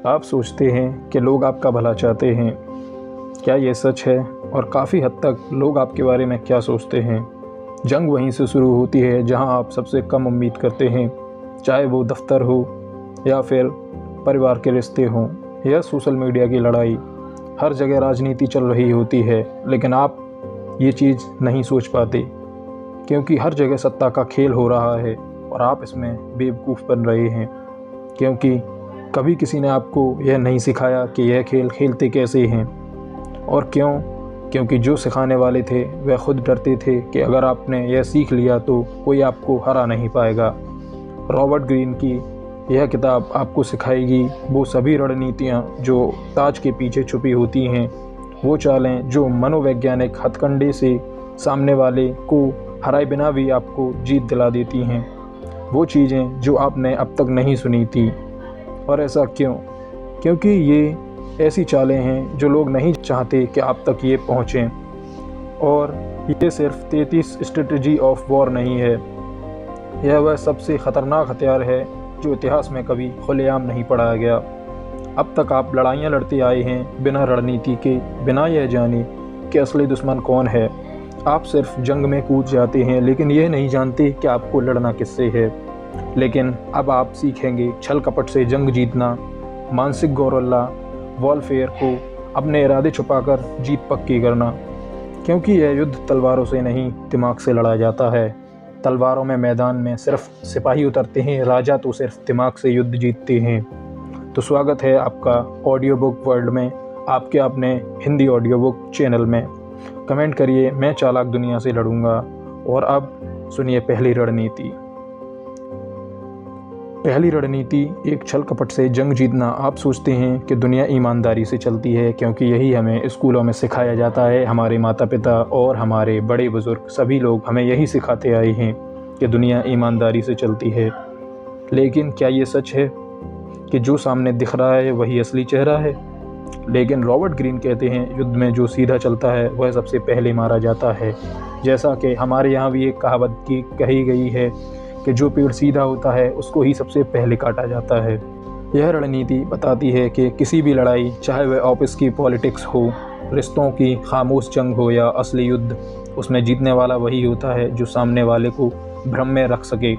आप सोचते हैं कि लोग आपका भला चाहते हैं। क्या ये सच है? और काफ़ी हद तक लोग आपके बारे में क्या सोचते हैं? जंग वहीं से शुरू होती है जहां आप सबसे कम उम्मीद करते हैं, चाहे वो दफ्तर हो या फिर परिवार के रिश्ते हों या सोशल मीडिया की लड़ाई। हर जगह राजनीति चल रही होती है, लेकिन आप ये चीज़ नहीं सोच पाते क्योंकि हर जगह सत्ता का खेल हो रहा है और आप इसमें बेवकूफ़ बन रहे हैं। क्योंकि कभी किसी ने आपको यह नहीं सिखाया कि यह खेल खेलते कैसे हैं। और क्यों? क्योंकि जो सिखाने वाले थे वह खुद डरते थे कि अगर आपने यह सीख लिया तो कोई आपको हरा नहीं पाएगा। रॉबर्ट ग्रीन की यह किताब आपको सिखाएगी वो सभी रणनीतियाँ जो ताज के पीछे छुपी होती हैं, वो चालें जो मनोवैज्ञानिक हथकंडे से सामने वाले को हराए बिना भी आपको जीत दिला देती हैं, वो चीज़ें जो आपने अब तक नहीं सुनी थी। और ऐसा क्यों? क्योंकि ये ऐसी चालें हैं जो लोग नहीं चाहते कि आप तक ये पहुँचें। और ये सिर्फ 33 स्ट्रेटजी ऑफ वॉर नहीं है, यह वह सबसे ख़तरनाक हथियार है जो इतिहास में कभी खुलेआम नहीं पढ़ाया गया। अब तक आप लड़ाइयाँ लड़ते आए हैं बिना रणनीति के, बिना यह जाने कि असली दुश्मन कौन है। आप सिर्फ जंग में कूद जाते हैं लेकिन यह नहीं जानते कि आपको लड़ना किससे है। लेकिन अब आप सीखेंगे छल कपट से जंग जीतना, मानसिक गौरल्ला वॉरफेयर को अपने इरादे छुपाकर जीत पक्की करना। क्योंकि यह युद्ध तलवारों से नहीं दिमाग से लड़ा जाता है। तलवारों में मैदान में सिर्फ सिपाही उतरते हैं, राजा तो सिर्फ दिमाग से युद्ध जीतते हैं। तो स्वागत है आपका ऑडियो बुक वर्ल्ड में, आपके अपने हिंदी ऑडियो बुक चैनल में। कमेंट करिए, मैं चालाक दुनिया से लड़ूंगा। और अब सुनिए पहली रणनीति। पहली रणनीति, एक छल कपट से जंग जीतना। आप सोचते हैं कि दुनिया ईमानदारी से चलती है क्योंकि यही हमें स्कूलों में सिखाया जाता है। हमारे माता पिता और हमारे बड़े बुज़ुर्ग सभी लोग हमें यही सिखाते आए हैं कि दुनिया ईमानदारी से चलती है। लेकिन क्या ये सच है कि जो सामने दिख रहा है वही असली चेहरा है? लेकिन रॉबर्ट ग्रीन कहते हैं युद्ध में जो सीधा चलता है वह सबसे पहले मारा जाता है। जैसा कि हमारे यहाँ भी एक कहावत की कही गई है कि जो पेड़ सीधा होता है उसको ही सबसे पहले काटा जाता है। यह रणनीति बताती है कि किसी भी लड़ाई, चाहे वह ऑफिस की पॉलिटिक्स हो, रिश्तों की खामोश जंग हो या असली युद्ध, उसमें जीतने वाला वही होता है जो सामने वाले को भ्रम में रख सके।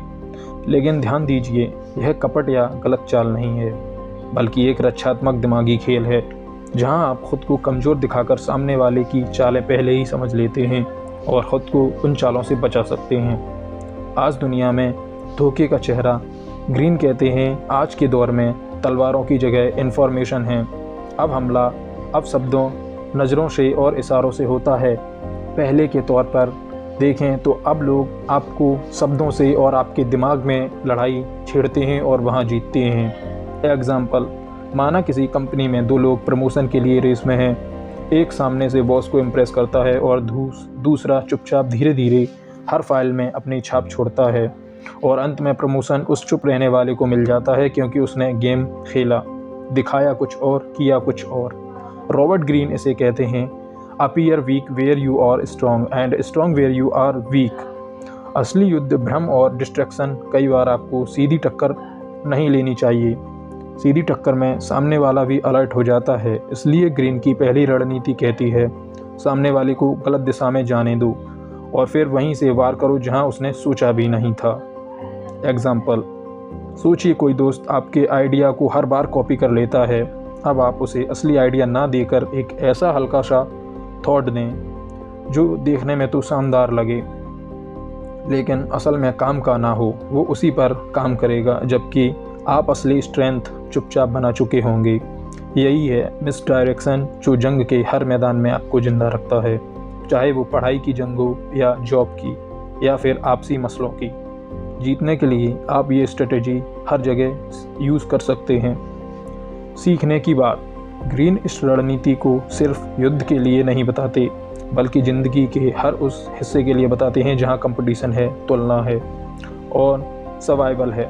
लेकिन ध्यान दीजिए, यह कपट या गलत चाल नहीं है, बल्कि एक रक्षात्मक दिमागी खेल है जहां आप खुद को कमज़ोर दिखाकर सामने वाले की चालें पहले ही समझ लेते हैं और ख़ुद को उन चालों से बचा सकते हैं। आज दुनिया में धोखे का चेहरा। ग्रीन कहते हैं आज के दौर में तलवारों की जगह इंफॉर्मेशन है। अब हमला अब शब्दों, नज़रों से और इशारों से होता है। पहले के तौर पर देखें तो अब लोग आपको शब्दों से और आपके दिमाग में लड़ाई छेड़ते हैं और वहां जीतते हैं। एग्जाम्पल, माना किसी कंपनी में दो लोग प्रमोशन के लिए रेस में हैं। एक सामने से बॉस को इम्प्रेस करता है और दूसरा चुपचाप धीरे धीरे हर फाइल में अपनी छाप छोड़ता है और अंत में प्रमोशन उस चुप रहने वाले को मिल जाता है क्योंकि उसने गेम खेला, दिखाया कुछ और, किया कुछ और। रॉबर्ट ग्रीन इसे कहते हैं appear weak where you are strong and strong where you are weak. असली युद्ध भ्रम और डिस्ट्रैक्शन। कई बार आपको सीधी टक्कर नहीं लेनी चाहिए। सीधी टक्कर में सामने वाला भी अलर्ट हो जाता है। इसलिए ग्रीन की पहली रणनीति कहती है सामने वाले को गलत दिशा में जाने दो और फिर वहीं से वार करो जहां उसने सोचा भी नहीं था। एग्जाम्पल, सोचिए कोई दोस्त आपके आइडिया को हर बार कॉपी कर लेता है। अब आप उसे असली आइडिया ना देकर एक ऐसा हल्का सा थॉट दें जो देखने में तो शानदार लगे लेकिन असल में काम का ना हो। वो उसी पर काम करेगा जबकि आप असली स्ट्रेंथ चुपचाप बना चुके होंगे। यही है मिसडायरेक्शन जो जंग के हर मैदान में आपको जिंदा रखता है, चाहे वो पढ़ाई की जंग हो या जॉब की या फिर आपसी मसलों की। जीतने के लिए आप ये स्ट्रेटजी हर जगह यूज़ कर सकते हैं। सीखने की बात, ग्रीन इस रणनीति को सिर्फ युद्ध के लिए नहीं बताते बल्कि ज़िंदगी के हर उस हिस्से के लिए बताते हैं जहां कंपटीशन है, तुलना है और सर्वाइवल है।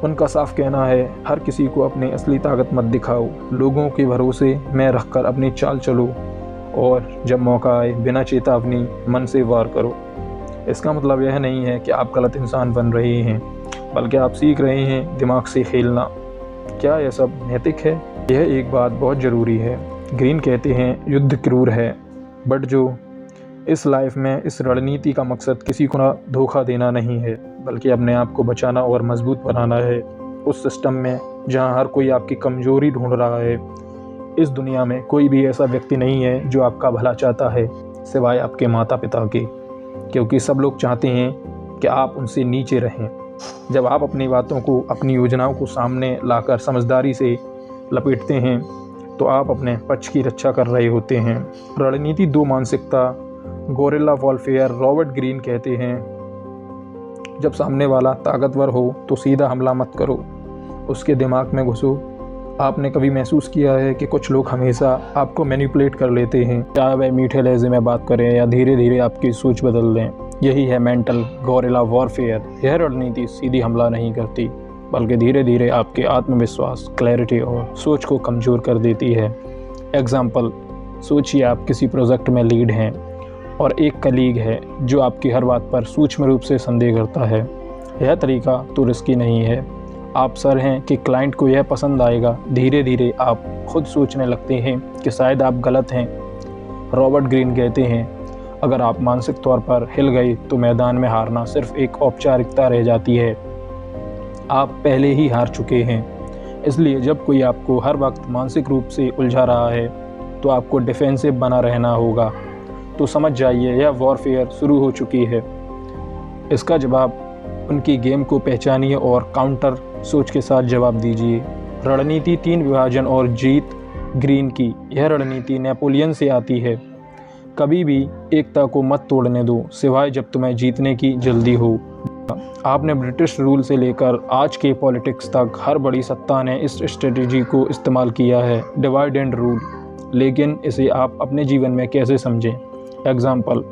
उनका साफ कहना है हर किसी को अपनी असली ताकत मत दिखाओ, लोगों के भरोसे में रखकर अपनी चाल चलो और जब मौका आए बिना चेतावनी मन से वार करो। इसका मतलब यह नहीं है कि आप गलत इंसान बन रहे हैं, बल्कि आप सीख रहे हैं दिमाग से खेलना। क्या यह सब नैतिक है? यह एक बात बहुत ज़रूरी है। ग्रीन कहते हैं युद्ध क्रूर है, बट जो इस लाइफ में इस रणनीति का मकसद किसी को ना धोखा देना नहीं है, बल्कि अपने आप को बचाना और मजबूत बनाना है उस सिस्टम में जहां हर कोई आपकी कमज़ोरी ढूंढ रहा है। इस दुनिया में कोई भी ऐसा व्यक्ति नहीं है जो आपका भला चाहता है सिवाय आपके माता पिता के, क्योंकि सब लोग चाहते हैं कि आप उनसे नीचे रहें। जब आप अपनी बातों को, अपनी योजनाओं को सामने लाकर समझदारी से लपेटते हैं तो आप अपने पक्ष की रक्षा कर रहे होते हैं। रणनीति दो मानसिकता, गोरिल्ला वॉरफेयर। रॉबर्ट ग्रीन कहते हैं, जब सामने वाला ताकतवर हो तो सीधा हमला मत करो, उसके दिमाग में घुसो। आपने कभी महसूस किया है कि कुछ लोग हमेशा आपको मैनिपुलेट कर लेते हैं, चाहे वह मीठे लहजे में बात करें या धीरे धीरे आपकी सोच बदल दें। यही है मेंटल गोरिल्ला वॉरफेयर। यह रणनीति सीधी हमला नहीं करती, बल्कि धीरे धीरे आपके आत्मविश्वास, क्लैरिटी और सोच को कमज़ोर कर देती है। एग्जाम्पल, सोचिए आप किसी प्रोजेक्ट में लीड हैं और एक कलीग है जो आपकी हर बात पर सूक्ष्म रूप से संदेह करता है। यह तरीका तो रिस्की नहीं है। आप सर हैं कि क्लाइंट को यह पसंद आएगा। धीरे धीरे आप खुद सोचने लगते हैं कि शायद आप गलत हैं। रॉबर्ट ग्रीन कहते हैं, अगर आप मानसिक तौर पर हिल गए तो मैदान में हारना सिर्फ एक औपचारिकता रह जाती है। आप पहले ही हार चुके हैं। इसलिए जब कोई आपको हर वक्त मानसिक रूप से उलझा रहा है तो आपको डिफेंसिव बना रहना होगा। तो समझ जाइए, यह वॉरफेयर शुरू हो चुकी है। इसका जवाब उनकी गेम को पहचानिए और काउंटर सोच के साथ जवाब दीजिए। रणनीति 3 विभाजन और जीत। ग्रीन की यह रणनीति नेपोलियन से आती है। कभी भी एकता को मत तोड़ने दो, सिवाय जब तुम्हें जीतने की जल्दी हो। आपने ब्रिटिश रूल से लेकर आज के पॉलिटिक्स तक हर बड़ी सत्ता ने इस स्ट्रेटजी को इस्तेमाल किया है, डिवाइड एंड रूल। लेकिन इसे आप अपने जीवन में कैसे समझें? एग्जाम्पल,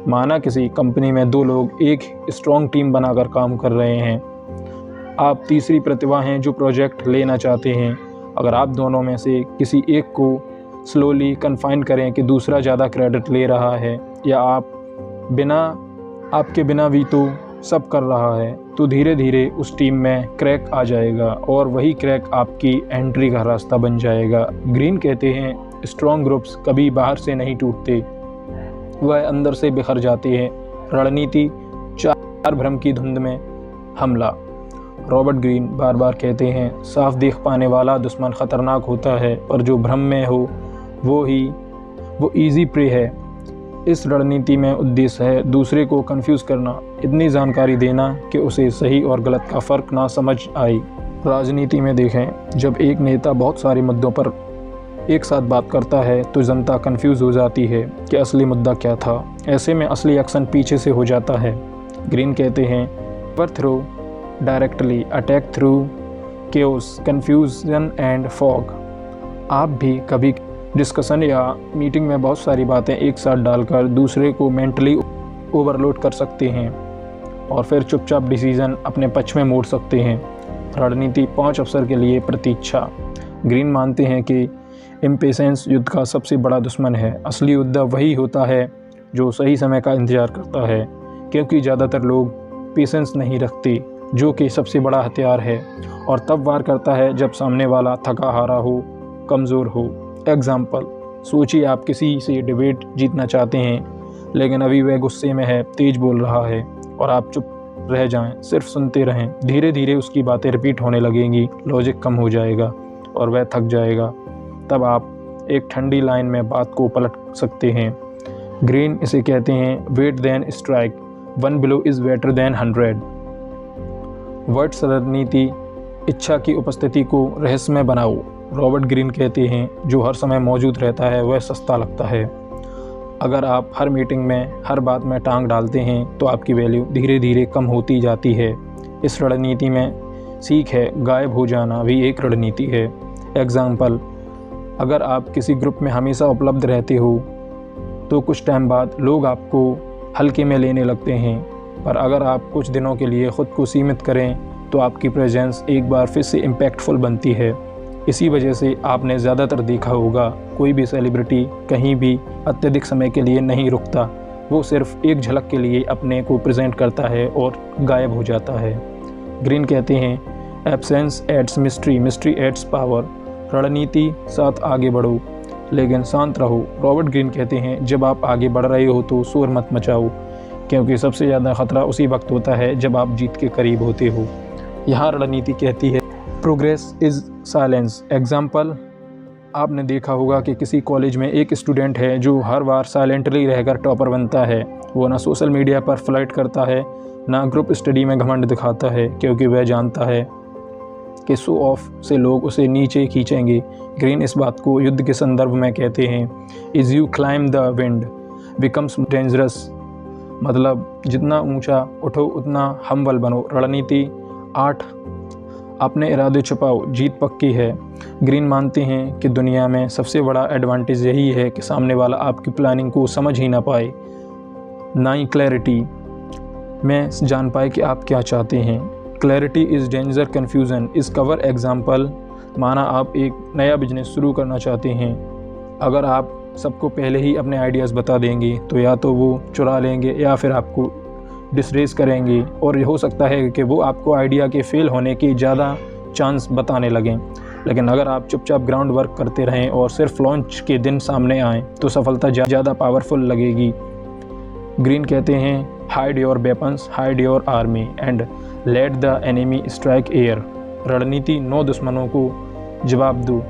माना किसी कंपनी में 2 लोग एक स्ट्रॉन्ग टीम बनाकर काम कर रहे हैं। आप तीसरी प्रतिभा हैं जो प्रोजेक्ट लेना चाहते हैं। अगर आप दोनों में से किसी एक को स्लोली कन्फाइन करें कि दूसरा ज़्यादा क्रेडिट ले रहा है या आपके बिना भी तो सब कर रहा है, तो धीरे धीरे उस टीम में क्रैक आ जाएगा और वही क्रैक आपकी एंट्री का रास्ता बन जाएगा। ग्रीन कहते हैं, स्ट्रॉन्ग ग्रुप्स कभी बाहर से नहीं टूटते, वह अंदर से बिखर जाते हैं। रणनीति 4 भ्रम की धुंध में हमला। रॉबर्ट ग्रीन बार बार कहते हैं, साफ देख पाने वाला दुश्मन खतरनाक होता है, पर जो भ्रम में हो वो ईजी प्रे है। इस रणनीति में उद्देश्य है दूसरे को कंफ्यूज करना, इतनी जानकारी देना कि उसे सही और गलत का फ़र्क ना समझ आए। राजनीति में देखें, जब एक नेता बहुत सारे मुद्दों पर एक साथ बात करता है तो जनता कंफ्यूज हो जाती है कि असली मुद्दा क्या था। ऐसे में असली एक्शन पीछे से हो जाता है। ग्रीन कहते हैं, पर through directly attack through chaos, confusion and fog. आप भी कभी डिस्कशन या मीटिंग में बहुत सारी बातें एक साथ डालकर दूसरे को मेंटली ओवरलोड कर सकते हैं और फिर चुपचाप डिसीजन अपने पक्ष में मोड़ सकते हैं। रणनीति 5 अवसर के लिए प्रतीक्षा। ग्रीन मानते हैं कि इम्पेशेंस युद्ध का सबसे बड़ा दुश्मन है। असली युद्ध वही होता है जो सही समय का इंतज़ार करता है, क्योंकि ज़्यादातर लोग पेशेंस नहीं रखते, जो कि सबसे बड़ा हथियार है, और तब वार करता है जब सामने वाला थका हारा हो, कमज़ोर हो। एग्जाम्पल, सोचिए आप किसी से डिबेट जीतना चाहते हैं, लेकिन अभी वह गुस्से में है, तेज़ बोल रहा है और आप चुप रह जाएं, सिर्फ सुनते रहें। धीरे धीरे उसकी बातें रिपीट होने लगेंगी, लॉजिक कम हो जाएगा और वह थक जाएगा। तब आप एक ठंडी लाइन में बात को पलट सकते हैं। ग्रीन इसे कहते हैं wait then strike, 1 blow is better than 100। Words रणनीति। इच्छा की उपस्थिति को रहस्यमय बनाओ। रॉबर्ट ग्रीन कहते हैं, जो हर समय मौजूद रहता है वह सस्ता लगता है। अगर आप हर मीटिंग में हर बात में टांग डालते हैं तो आपकी वैल्यू धीरे धीरे कम होती जाती है। इस रणनीति में सीख है, गायब हो जाना भी एक रणनीति है। एग्जाम्पल, अगर आप किसी ग्रुप में हमेशा उपलब्ध रहते हो तो कुछ टाइम बाद लोग आपको हल्के में लेने लगते हैं, पर अगर आप कुछ दिनों के लिए ख़ुद को सीमित करें तो आपकी प्रेजेंस एक बार फिर से इम्पैक्टफुल बनती है। इसी वजह से आपने ज़्यादातर देखा होगा, कोई भी सेलिब्रिटी कहीं भी अत्यधिक समय के लिए नहीं रुकता, वो सिर्फ एक झलक के लिए अपने को प्रेजेंट करता है और गायब हो जाता है। ग्रीन कहते हैं, absence aids mystery, mystery aids power. रणनीति, साथ आगे बढ़ो लेकिन शांत रहो। रॉबर्ट ग्रीन कहते हैं, जब आप आगे बढ़ रहे हो तो शोर मत मचाओ, क्योंकि सबसे ज़्यादा खतरा उसी वक्त होता है जब आप जीत के करीब होते हो। यहाँ रणनीति कहती है, प्रोग्रेस इज़ साइलेंस। एग्जाम्पल, आपने देखा होगा कि किसी कॉलेज में एक स्टूडेंट है जो हर बार साइलेंटली रहकर टॉपर बनता है। वो ना सोशल मीडिया पर फ्लर्ट करता है, ना ग्रुप स्टडी में घमंड दिखाता है, क्योंकि वह जानता है कि शो ऑफ से लोग उसे नीचे खींचेंगे। ग्रीन इस बात को युद्ध के संदर्भ में कहते हैं, is you climb the wind becomes dangerous. मतलब जितना ऊंचा उठो उतना हम्बल बनो। रणनीति 8, अपने इरादे छुपाओ, जीत पक्की है। ग्रीन मानते हैं कि दुनिया में सबसे बड़ा एडवांटेज यही है कि सामने वाला आपकी प्लानिंग को समझ ही ना पाए। 9, क्लैरिटी, मैं जान पाए कि आप क्या चाहते हैं। Clarity is danger confusion is cover. Example, माना आप एक नया बिजनेस शुरू करना चाहते हैं। अगर आप सबको पहले ही अपने आइडियाज़ बता देंगे तो या तो वो चुरा लेंगे या फिर आपको डिसरेस करेंगे, और हो सकता है कि वो आपको आइडिया के फेल होने की ज़्यादा चांस बताने लगें। लेकिन अगर आप चुपचाप ग्राउंड वर्क करते रहें और सिर्फ लॉन्च के दिन सामने आएँ तो सफलता ज़्यादा पावरफुल लगेगी। ग्रीन कहते हैं, hide your weapons, hide your army and let the enemy strike air. रणनीति, 9 दुश्मनों को जवाब दो।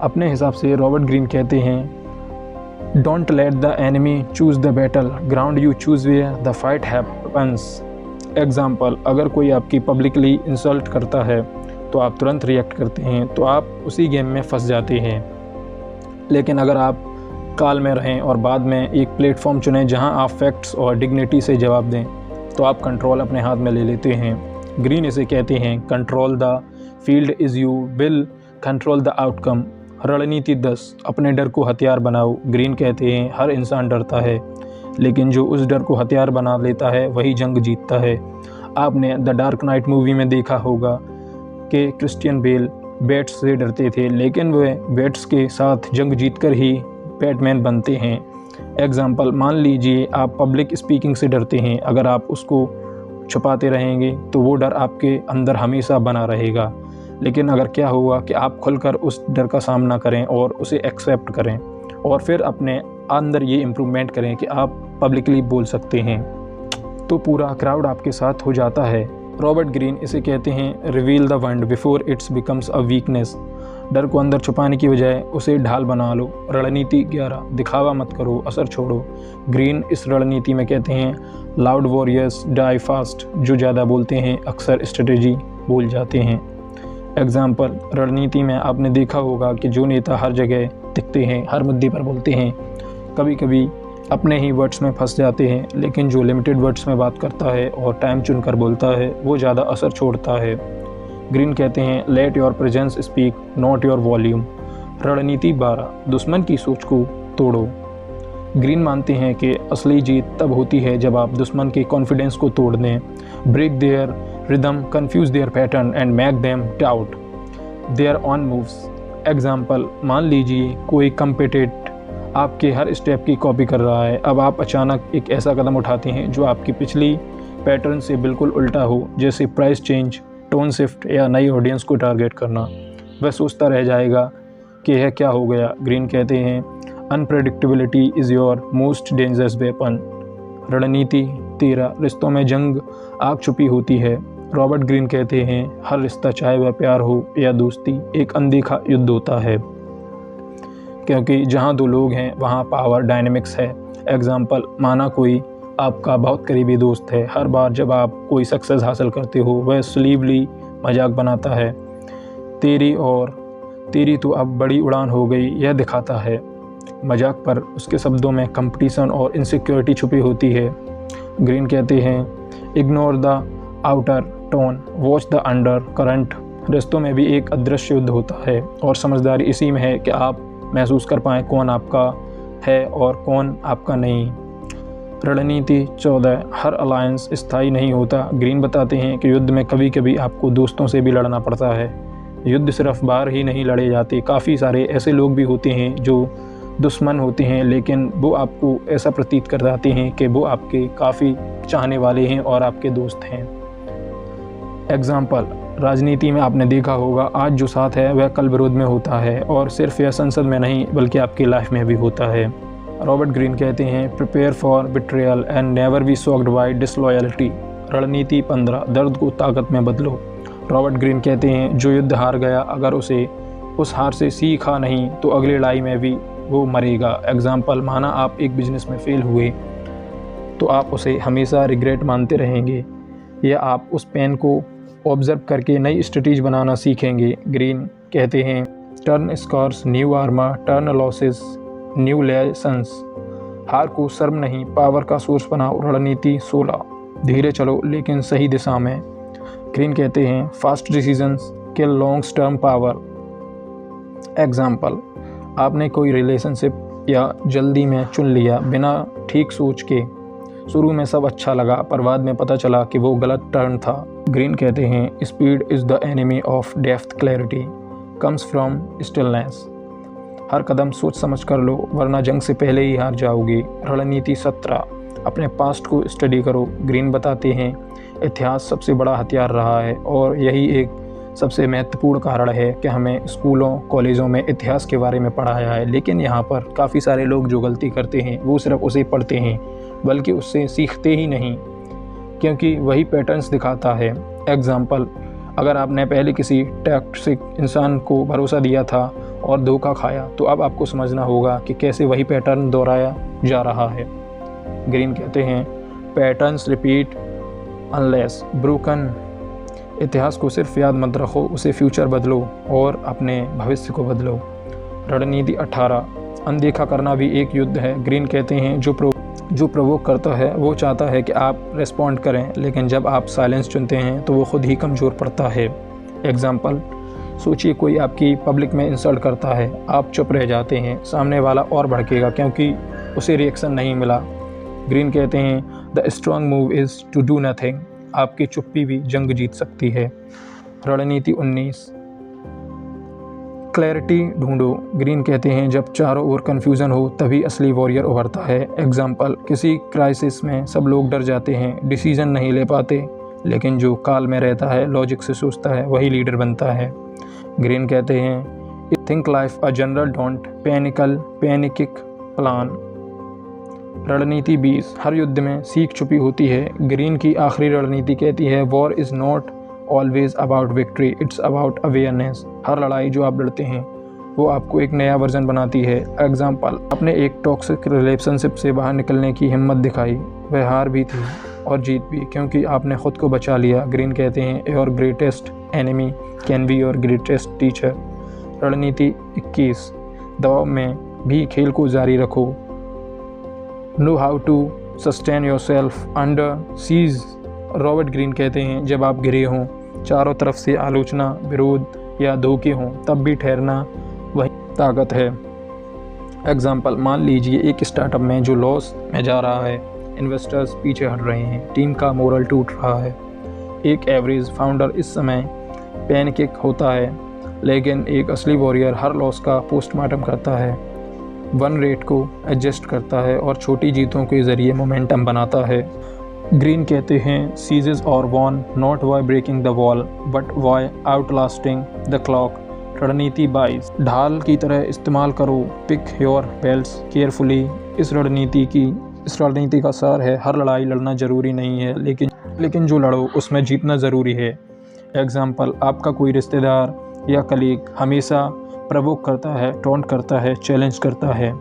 अपने हिसाब से रॉबर्ट ग्रीन कहते हैं, don't let the enemy choose the battle ground, you choose where the fight happens. Example, अगर कोई आपकी पब्लिकली इंसल्ट करता है तो आप तुरंत रिएक्ट करते हैं तो आप उसी गेम में फंस जाते हैं। लेकिन अगर आप काल में रहें और बाद में एक प्लेटफॉर्म चुनें जहां आप फैक्ट्स और डिग्निटी से जवाब दें तो आप कंट्रोल अपने हाथ में ले लेते हैं। ग्रीन इसे कहते हैं, control the field is you will control the outcome. रणनीति 10, अपने डर को हथियार बनाओ। ग्रीन कहते हैं, हर इंसान डरता है, लेकिन जो उस डर को हथियार बना लेता है वही जंग जीतता है। आपने द डार्क नाइट मूवी में देखा होगा कि क्रिश्चियन बेल बैट्स से डरते थे, लेकिन वे बैट्स के साथ जंग जीतकर ही बैटमैन बनते हैं। एग्जाम्पल, मान लीजिए आप पब्लिक स्पीकिंग से डरते हैं। अगर आप उसको छुपाते रहेंगे तो वो डर आपके अंदर हमेशा बना रहेगा। लेकिन अगर क्या होगा कि आप खुलकर उस डर का सामना करें और उसे एक्सेप्ट करें और फिर अपने अंदर ये इम्प्रूवमेंट करें कि आप पब्लिकली बोल सकते हैं, तो पूरा क्राउड आपके साथ हो जाता है। रॉबर्ट ग्रीन इसे कहते हैं, रिवील द वंड before it's becomes a weakness. डर को अंदर छुपाने की बजाय उसे ढाल बना लो। रणनीति 11, दिखावा मत करो, असर छोड़ो। ग्रीन इस रणनीति में कहते हैं, लाउड वॉरियर्स डाई फास्ट। जो ज़्यादा बोलते हैं अक्सर स्ट्रेटेजी भूल जाते हैं। एग्जाम्पल, रणनीति में आपने देखा होगा कि जो नेता हर जगह दिखते हैं, हर मुद्दे पर बोलते हैं, कभी कभी अपने ही वर्ड्स में फंस जाते हैं, लेकिन जो लिमिटेड वर्ड्स में बात करता है और टाइम चुनकर बोलता है वो ज़्यादा असर छोड़ता है। ग्रीन कहते हैं, let your presence speak not your volume. रणनीति 12, दुश्मन की सोच को तोड़ो। ग्रीन मानते हैं कि असली जीत तब होती है जब आप दुश्मन के कॉन्फिडेंस को तोड़ दें। Break their rhythm, confuse their pattern and make them doubt their own moves. Example, मान लीजिए कोई कम्पिटेट आपके हर स्टेप की कॉपी कर रहा है। अब आप अचानक एक ऐसा कदम उठाते हैं जो आपकी पिछली पैटर्न से बिल्कुल उल्टा हो, जैसे प्राइस चेंज, टोन शिफ्ट या नई ऑडियंस को टारगेट करना। वह सोचता रह जाएगा कि यह क्या हो गया। ग्रीन कहते हैं, unpredictability is your most dangerous weapon. रणनीति 13, रिश्तों में जंग आग छुपी होती है। रॉबर्ट ग्रीन कहते हैं, हर रिश्ता चाहे वह प्यार हो या दोस्ती एक अनदेखा युद्ध होता है, क्योंकि जहाँ 2 लोग हैं वहाँ पावर डायनेमिक्स है। एग्जाम्पल, माना कोई आपका बहुत करीबी दोस्त है। हर बार जब आप कोई सक्सेस हासिल करते हो वह स्लीवली मजाक बनाता है, तेरी तो अब बड़ी उड़ान हो गई, यह दिखाता है। मजाक पर उसके शब्दों में कंपटीशन और इनसिक्योरिटी छुपी होती है। ग्रीन कहते हैं, ignore the outer tone, watch the under current. रिश्तों में भी एक अदृश्य युद्ध होता है और समझदारी इसी में है कि आप महसूस कर पाएँ कौन आपका है और कौन आपका नहीं। रणनीति 14, हर अलायंस स्थायी नहीं होता। ग्रीन बताते हैं कि युद्ध में कभी कभी आपको दोस्तों से भी लड़ना पड़ता है। युद्ध सिर्फ बाहर ही नहीं लड़े जाते, काफ़ी सारे ऐसे लोग भी होते हैं जो दुश्मन होते हैं, लेकिन वो आपको ऐसा प्रतीत कराते हैं कि वो आपके काफ़ी चाहने वाले हैं और आपके दोस्त हैं। एग्जाम्पल, राजनीति में आपने देखा होगा आज जो साथ है वह कल विरोध में होता है, और सिर्फ यह संसद में नहीं बल्कि आपकी लाइफ में भी होता है। रॉबर्ट ग्रीन कहते हैं, prepare for betrayal and never be shocked by disloyalty. रणनीति 15, दर्द को ताकत में बदलो। रॉबर्ट ग्रीन कहते हैं, जो युद्ध हार गया अगर उसे उस हार से सीखा नहीं तो अगली लड़ाई में भी वो मरेगा। एग्जाम्पल, माना आप एक बिजनेस में फेल हुए तो आप उसे हमेशा रिग्रेट मानते रहेंगे, या आप उस पेन को ऑब्जर्व करके नई स्ट्रेटेजी बनाना सीखेंगे। ग्रीन कहते हैं, turn scars new armour, turn losses new lessons. हार को शर्म नहीं पावर का सोर्स बनाओ। रणनीति 16, धीरे चलो लेकिन सही दिशा में। ग्रीन कहते हैं, फास्ट डिसीजंस किल लॉन्ग टर्म पावर। एग्जाम्पल, आपने कोई रिलेशनशिप या जल्दी में चुन लिया बिना ठीक सोच के। शुरू में सब अच्छा लगा पर बाद में पता चला कि वो गलत टर्न था। ग्रीन कहते हैं, speed is the enemy of depth, clarity comes from stillness. हर कदम सोच समझ कर लो वरना जंग से पहले ही हार जाओगे। रणनीति 17, अपने पास्ट को स्टडी करो। ग्रीन बताते हैं, इतिहास सबसे बड़ा हथियार रहा है और यही एक सबसे महत्वपूर्ण कारण है कि हमें स्कूलों कॉलेजों में इतिहास के बारे में पढ़ाया है, लेकिन यहाँ पर काफ़ी सारे लोग जो गलती करते हैं वो सिर्फ उसे पढ़ते हैं बल्कि उससे सीखते ही नहीं, क्योंकि वही पैटर्न्स दिखाता है। एग्जाम्पल, अगर आपने पहले किसी टॉक्सिक इंसान को भरोसा दिया था और धोखा खाया तो अब आपको समझना होगा कि कैसे वही पैटर्न दोहराया जा रहा है। ग्रीन कहते हैं, पैटर्न्स रिपीट अनलेस ब्रोकन। इतिहास को सिर्फ याद मत रखो, उसे फ्यूचर बदलो और अपने भविष्य को बदलो। रणनीति 18, अनदेखा करना भी एक युद्ध है। ग्रीन कहते हैं, जो प्रोवोक करता है वो चाहता है कि आप रिस्पॉन्ड करें, लेकिन जब आप साइलेंस चुनते हैं तो वो खुद ही कमज़ोर पड़ता है। एग्जाम्पल, सोचिए कोई आपकी पब्लिक में इंसल्ट करता है, आप चुप रह जाते हैं, सामने वाला और भड़केगा क्योंकि उसे रिएक्शन नहीं मिला। ग्रीन कहते हैं, the strong move is to do nothing. आपकी चुप्पी भी जंग जीत सकती है। रणनीति 19, क्लैरिटी ढूंढो। ग्रीन कहते हैं, जब चारों ओर कन्फ्यूज़न हो तभी असली वॉरियर उभरता है। एग्जाम्पल, किसी क्राइसिस में सब लोग डर जाते हैं, डिसीजन नहीं ले पाते, लेकिन जो काल में रहता है, लॉजिक से सोचता है, वही लीडर बनता है। ग्रीन कहते हैं, think like a general, don't panic plan. रणनीति 20, हर युद्ध में सीख छुपी होती है। ग्रीन की आखिरी रणनीति कहती है, war is not always about victory, it's about awareness. हर लड़ाई जो आप लड़ते हैं वो आपको एक नया वर्जन बनाती है। एग्जाम्पल, आपने एक टॉक्सिक रिलेशनशिप से बाहर निकलने की हिम्मत दिखाई, वह हार भी थी और जीत भी, क्योंकि आपने ख़ुद को बचा लिया। ग्रीन कहते हैं, your greatest enemy can be your greatest teacher. रणनीति 21, दबाव में भी खेल को जारी रखो। Know how to sustain your self under siege. Robert Greene कहते हैं, जब आप घिरे हों, चारों तरफ से आलोचना, विरोध या धोखे हों, तब भी ठहरना वही ताकत है। एग्जाम्पल, मान लीजिए एक स्टार्टअप में जो लॉस में जा रहा है, इन्वेस्टर्स पीछे हट रहे हैं, टीम का मोरल टूट रहा है। एक एवरेज फाउंडर इस समय पैनिक होता है, लेकिन एक असली वॉरियर हर लॉस का पोस्टमार्टम करता है, वन रेट को एडजस्ट करता है और छोटी जीतों के ज़रिए मोमेंटम बनाता है। ग्रीन कहते हैं, सीजेस और won not by breaking the wall but by outlasting the clock. रणनीति 22, ढाल की तरह इस्तेमाल करो। Pick your battles carefully. इस रणनीति का सार है, हर लड़ाई लड़ना ज़रूरी नहीं है, लेकिन जो लड़ो उसमें जीतना ज़रूरी है। एग्जाम्पल, आपका कोई रिश्तेदार या कलीग हमेशा प्रवोक करता है, टॉन्ट करता है, चैलेंज करता है।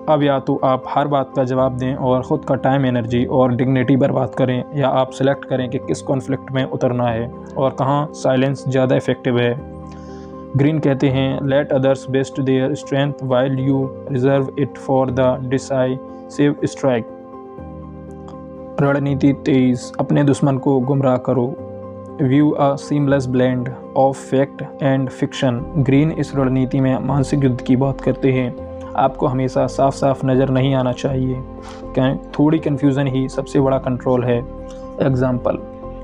अब या तो आप हर बात का जवाब दें और ख़ुद का टाइम, एनर्जी और डिग्निटी बर्बाद करें, या आप सेलेक्ट करें कि किस कॉन्फ्लिक्ट में उतरना है और कहाँ साइलेंस ज़्यादा इफ़ेक्टिव है। ग्रीन कहते हैं, let others best their strength while you reserve it for the decisive strike. रणनीति 23, अपने दुश्मन को गुमराह करो। View a seamless blend of fact and fiction. Green इस रणनीति में मानसिक युद्ध की बात करते हैं। आपको हमेशा साफ साफ नज़र नहीं आना चाहिए, थोड़ी कन्फ्यूज़न ही सबसे बड़ा कंट्रोल है। एग्जाम्पल,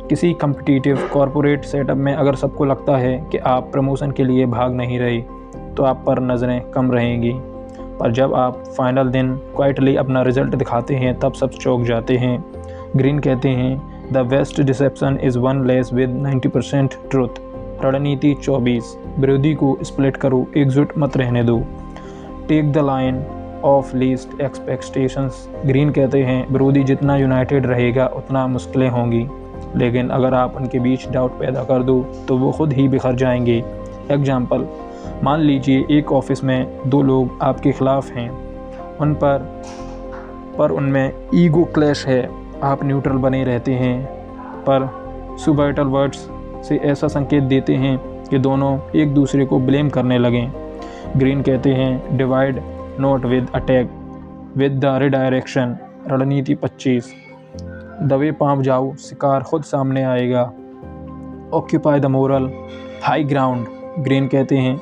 किसी कम्पिटिटिव कॉरपोरेट सेटअप में अगर सबको लगता है कि आप प्रमोशन के लिए भाग नहीं रहे तो आप पर नज़रें कम रहेंगी, पर जब आप फाइनल दिन क्वाइटली अपना रिजल्ट दिखाते हैं तब सब चौंक जाते हैं। ग्रीन कहते हैं, the best deception is one less with 90% truth. रणनीति 24, विरोधी को स्प्लिट करो, एकजुट मत रहने दो। Take the line of least expectations, Greene कहते हैं विरोधी जितना यूनाइटेड रहेगा उतना मुश्किलें होंगी, लेकिन अगर आप उनके बीच डाउट पैदा कर दो तो वो खुद ही बिखर जाएंगे। एग्जाम्पल, मान लीजिए एक ऑफिस में 2 लोग आपके खिलाफ हैं, उन पर उनमें ईगो क्लैश है। आप न्यूट्रल बने रहते हैं पर सुबर्टल वर्ड्स से ऐसा संकेत देते हैं कि दोनों एक दूसरे को ब्लेम करने लगें। ग्रीन कहते हैं divide not with attack with the redirection, रणनीति 25, दबे पाँव जाओ, शिकार खुद सामने आएगा। Occupy the moral high ground, green कहते हैं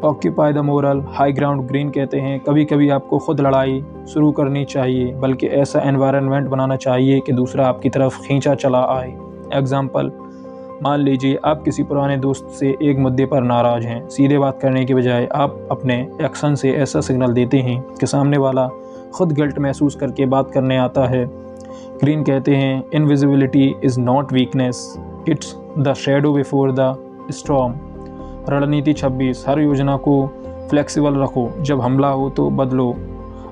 occupy the moral high ground, green कहते हैं कभी कभी आपको खुद लड़ाई शुरू करनी चाहिए, बल्कि ऐसा एनवायरनमेंट बनाना चाहिए कि दूसरा आपकी तरफ खींचा चला आए। एग्जाम्पल, मान लीजिए आप किसी पुराने दोस्त से एक मुद्दे पर नाराज़ हैं। सीधे बात करने के बजाय आप अपने एक्शन से ऐसा सिग्नल देते हैं कि सामने वाला खुद गिल्ट महसूस करके बात करने आता है। ग्रीन कहते हैं invisibility is not weakness, it's the shadow before the storm, रणनीति 26, हर योजना को फ्लेक्सिबल रखो, जब हमला हो तो बदलो।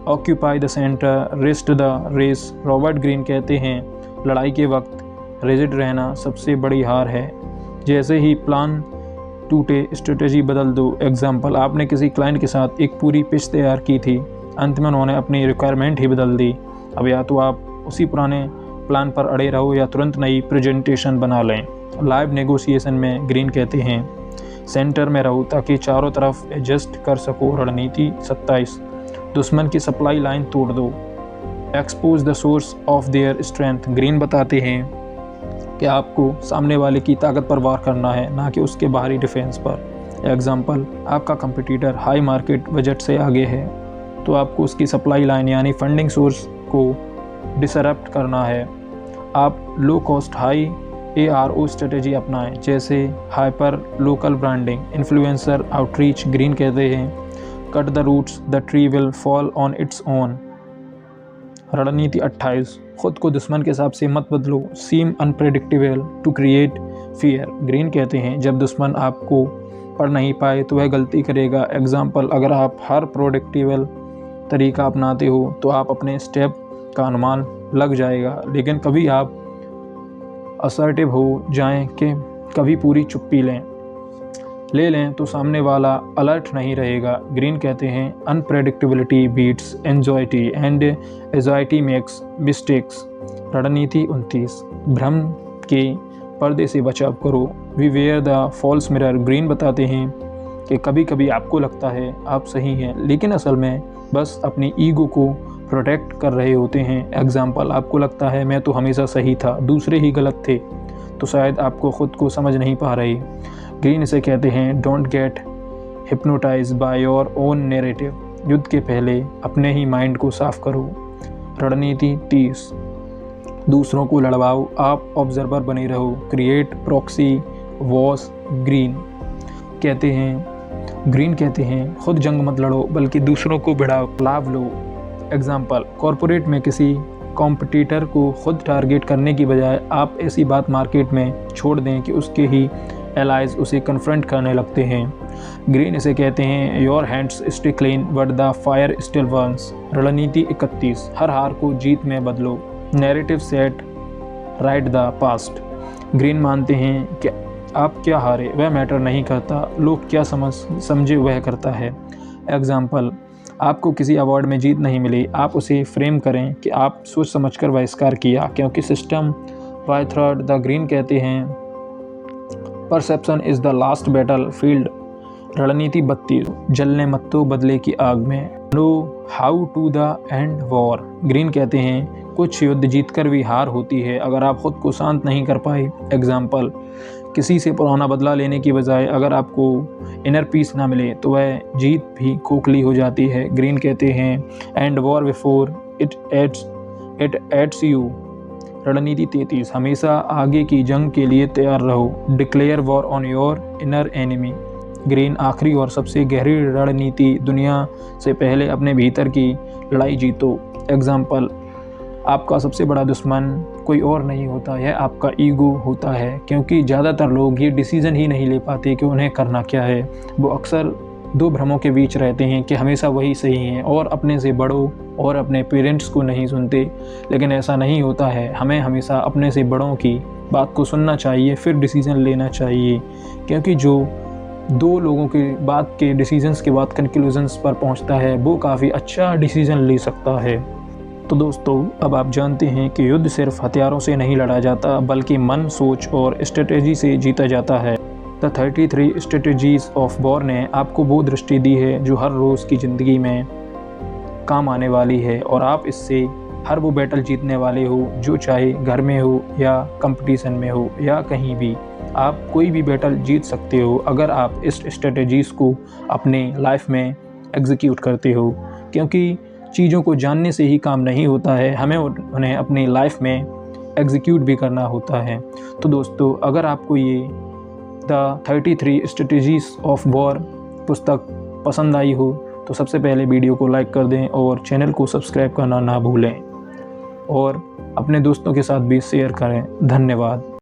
Occupy the centre rest the race, Robert Greene कहते हैं लड़ाई के वक्त रिजिड रहना सबसे बड़ी हार है, जैसे ही प्लान टूटे स्ट्रेटजी बदल दो। एग्जाम्पल, आपने किसी क्लाइंट के साथ एक पूरी पिच तैयार की थी, अंत में उन्होंने अपनी रिक्वायरमेंट ही बदल दी। अब या तो आप उसी पुराने प्लान पर अड़े रहो या तुरंत नई प्रेजेंटेशन बना लें। लाइव नेगोशिएशन में ग्रीन कहते हैं सेंटर में रहो ताकि चारों तरफ एडजस्ट कर सको, रणनीति 27, दुश्मन की सप्लाई लाइन तोड़ दो। Expose the source of their strength, green बताते हैं कि आपको सामने वाले की ताकत पर वार करना है, ना कि उसके बाहरी डिफेंस पर। एग्जाम्पल, आपका कंपटीटर हाई मार्केट बजट से आगे है तो आपको उसकी सप्लाई लाइन यानी फंडिंग सोर्स को डिसरप्ट करना है। आप low cost high ARO strategy अपनाएं, जैसे hyper local branding, influencer outreach. Greene कहते हैं cut the roots, the tree will fall on its own, रणनीति 28, खुद को दुश्मन के हिसाब से मत बदलो, seem unpredictable to create fear. Greene कहते हैं जब दुश्मन आपको पढ़ नहीं पाए तो वह गलती करेगा। एग्जाम्पल, अगर आप हर प्रोडिक्टेबल तरीका अपनाते हो तो आप अपने स्टेप का अनुमान लग जाएगा, लेकिन कभी आप असर्टिव हो जाएं कि कभी पूरी चुप्पी ले लें तो सामने वाला अलर्ट नहीं रहेगा। ग्रीन कहते हैं unpredictability beats anxiety and anxiety makes mistakes, रणनीति 29, भ्रम के पर्दे से बचाव करो, we wear the false mirror. Greene बताते हैं कि कभी कभी आपको लगता है आप सही हैं, लेकिन असल में बस अपनी ईगो को प्रोटेक्ट कर रहे होते हैं। एग्जाम्पल, आपको लगता है मैं तो हमेशा सही था, दूसरे ही गलत थे, तो शायद आपको खुद को समझ नहीं पा रही। ग्रीन इसे कहते हैं don't get hypnotise by your own narrative, युद्ध के पहले अपने ही माइंड को साफ करो, रणनीति 30, दूसरों को लड़वाओ, आप ऑब्जर्वर बने रहो, क्रिएट प्रॉक्सी वॉर्स। ग्रीन कहते हैं खुद जंग मत लड़ो बल्कि दूसरों को बढ़ाओ, लाभ लो। एग्जाम्पल, कॉरपोरेट में किसी कॉम्पिटिटर को खुद टारगेट करने की बजाय आप ऐसी बात मार्केट में छोड़ दें कि उसके ही एलाइज उसे कन्फ्रंट करने लगते हैं। ग्रीन इसे कहते हैं your hands stay clean but the fire still Burns, रणनीति 31, हर हार को जीत में बदलो, narrative set right the past. Green मानते हैं कि आप क्या हारे वह मैटर नहीं करता, लोग क्या समझे वह करता है। एग्जाम्पल, आपको किसी अवार्ड में जीत नहीं मिली, आप उसे फ्रेम करें कि आप सोच समझकर बहिष्कार किया क्योंकि सिस्टम वाई थर्ड। द ग्रीन कहते हैं perception is the last battle field, रणनीति 32, जलने मत तो बदले की आग में, know how to the end war. Greene कहते हैं कुछ युद्ध जीतकर भी हार होती है अगर आप खुद को शांत नहीं कर पाए। एग्जाम्पल, किसी से पुराना बदला लेने की बजाय अगर आपको इनर पीस ना मिले तो वह जीत भी खोखली हो जाती है। ग्रीन कहते हैं end war before it eats you, रणनीति 33, हमेशा आगे की जंग के लिए तैयार रहो, declare war on your inner enemy. Green आखिरी और सबसे गहरी रणनीति, दुनिया से पहले अपने भीतर की लड़ाई जीतो। एग्जाम्पल, आपका सबसे बड़ा दुश्मन कोई और नहीं होता, यह आपका ईगो होता है। क्योंकि ज़्यादातर लोग ये डिसीज़न ही नहीं ले पाते कि उन्हें करना क्या है। वो अक्सर दो भ्रमों के बीच रहते हैं कि हमेशा वही सही हैं और अपने से बड़ों और अपने पेरेंट्स को नहीं सुनते। लेकिन ऐसा नहीं होता है, हमें हमेशा अपने से बड़ों की बात को सुनना चाहिए, फिर डिसीज़न लेना चाहिए। क्योंकि जो दो लोगों के बात के डिसीजंस के बाद कंक्लूजन्स पर पहुंचता है, वो काफ़ी अच्छा डिसीज़न ले सकता है। तो दोस्तों, अब आप जानते हैं कि युद्ध सिर्फ हथियारों से नहीं लड़ा जाता, बल्कि मन, सोच और स्ट्रेटेजी से जीता जाता है। द 33 स्ट्रेटजीज़ ऑफ वॉर ने आपको वो दृष्टि दी है जो हर रोज़ की ज़िंदगी में काम आने वाली है, और आप इससे हर वो बैटल जीतने वाले हो, जो चाहे घर में हो या कंपटीशन में हो या कहीं भी। आप कोई भी बैटल जीत सकते हो अगर आप इस स्ट्रेटजीज़ को अपने लाइफ में एग्जीक्यूट करते हो। क्योंकि चीज़ों को जानने से ही काम नहीं होता है, हमें उन्हें अपनी लाइफ में एग्जीक्यूट भी करना होता है। तो दोस्तों, अगर आपको ये द 33 स्ट्रेटजीज़ ऑफ वॉर पुस्तक पसंद आई हो तो सबसे पहले वीडियो को लाइक कर दें और चैनल को सब्सक्राइब करना ना भूलें, और अपने दोस्तों के साथ भी शेयर करें। धन्यवाद।